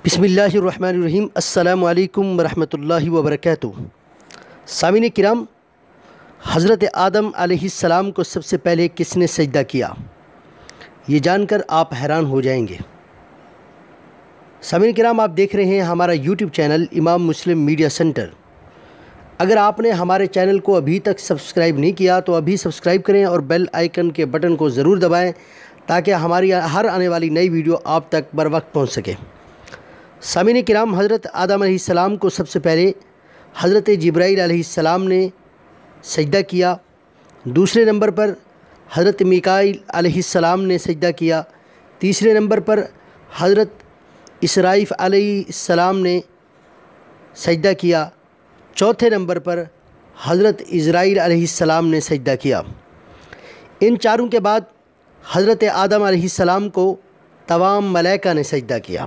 بسم اللہ الرحمن الرحیم۔ السلام علیکم ورحمۃ اللہ وبرکاتہ۔ سامعین کرام، حضرت آدم علیہ السلام کو سب سے پہلے کس نے سجدہ کیا؟ یہ جان کر آپ حیران ہو جائیں گے۔ سامعین کرام، آپ دیکھ رہے ہیں ہمارا یوٹیوب چینل امام مسلم میڈیا سینٹر۔ اگر آپ نے ہمارے چینل کو ابھی تک سبسکرائب نہیں کیا تو ابھی سبسکرائب کریں اور بیل آئیکن کے بٹن کو ضرور دبائیں تاکہ ہماری ہر آنے والی نئی ویڈیو آپ تک بر وقت پہنچ سکے۔ سامعین کرام، حضرت آدم علیہ السلام کو سب سے پہلے حضرت جبرائیل علیہ السلام نے سجدہ کیا۔ دوسرے نمبر پر حضرت میکائیل علیہ السلام نے سجدہ کیا۔ تیسرے نمبر پر حضرت اسرافیل علیہ السلام نے سجدہ کیا۔ چوتھے نمبر پر حضرت عزرائیل علیہ السلام نے سجدہ کیا۔ ان چاروں کے بعد حضرت آدم علیہ السلام کو تمام ملائکہ نے سجدہ کیا۔